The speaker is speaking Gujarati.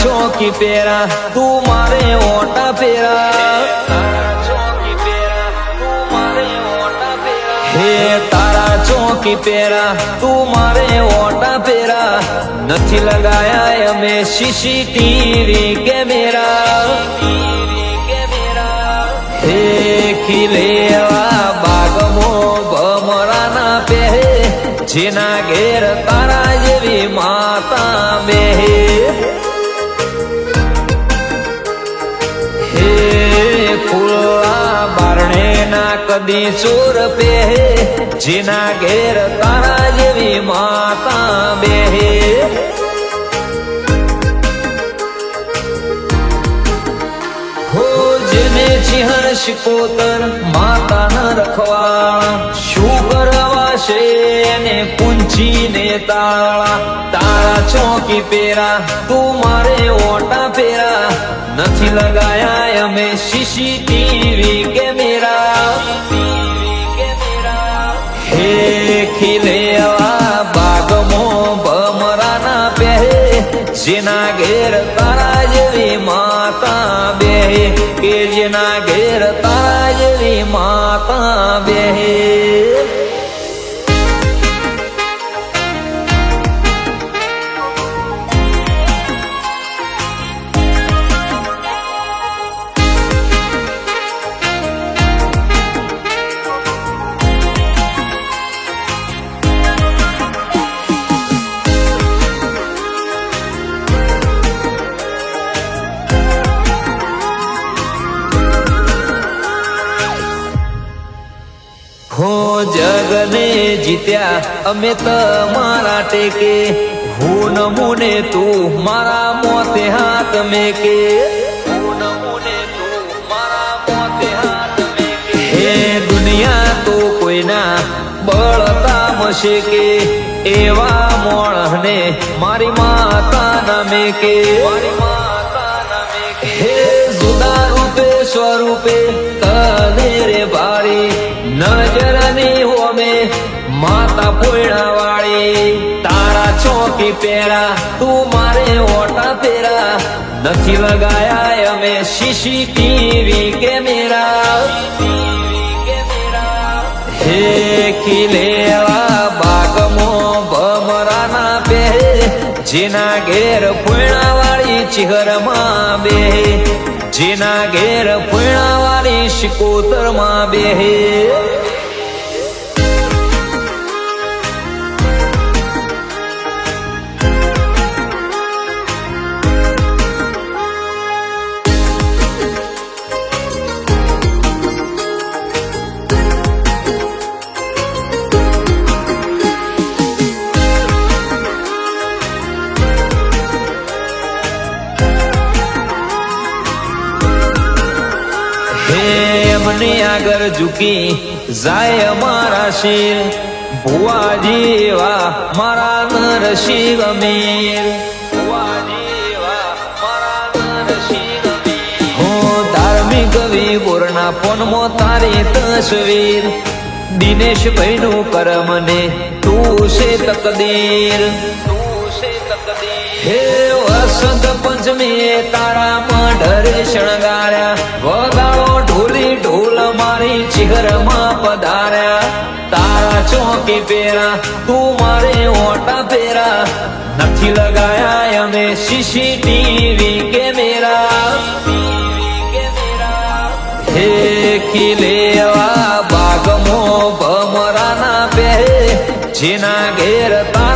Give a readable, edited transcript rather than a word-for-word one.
ચોકી પેરા તું મારે ઓટા પેરા હે તારા ચોકી પેરા તું મારે ઓટા પેરા નથી લગાયા અમે સીસીટીવી કેમેરા હે ખીલેવા બાગમો ભમરાના પહેરે જેના ઘેર તારા જેવી માતા બેહે હે ખુલ્લા બારણે ના કદી ચોર પહેરે જેના ઘેર તારા જેવી માતા બેહે હો જેને ચિહર શિકોતર માતા ન રખવાળા શું કરવા છે એને પૂંછીને તાળા તારા ચોકી પેરા તું મારે ઓટા પેરા નથી લગાયા અમે સીસીટીવી કેમેરા હે ખીલેવા બાગમો ભમરાના પહેરે જેના ઘેર તારા જેવી માતા બેહે કે જેના ઘેર તારા જેવી માતા બેહે હો જગને જીત્યા અમે તમારા ટેકે હું નમૂને તું મારા મોતે હાથ મેકે હે દુનિયા તો કોઈના બળતા મશે કે એવા મોણને મારી માતા ના મેકે હે જુદા રૂપે સ્વરૂપે તને રે ભારી નજરની હોમે માતા પોયણા વાળી તારા ચોકી પેરા તું મારે ઓટા પેરા નથી લગાયા અમે સીસીટીવી કેમેરા હે ખીલેવા બાગમો ભમરાના પહેરે જેના ઘેર પોયણા વાળી ચિહરમાં બેહે જેના ઘેર પોયણા વાળી શિકોતરમાં બેહે એમને આગળ ઝૂકી જાય અમારા શિર ભુવા જેવા મારા નરસિંહ અમીર હો ધાર્મિક વિભોરના ફોનમાં તારી તસવીર દિનેશભાઈ નું કરમને તું છે તકદીર હે વસંત પંચમી તારા મઢરે શણગાર્યા વગાડો ઢોલી ઢોલ મારી ચિહરમાં પધાર્યા તારા ચોકી પેરા તું મારે ઓટા પેરા નથી લગાયા અમે સીસીટીવી કેમેરા હે ખીલેવા બાગમો ભમરાના પહેરે જેના ઘેર તારા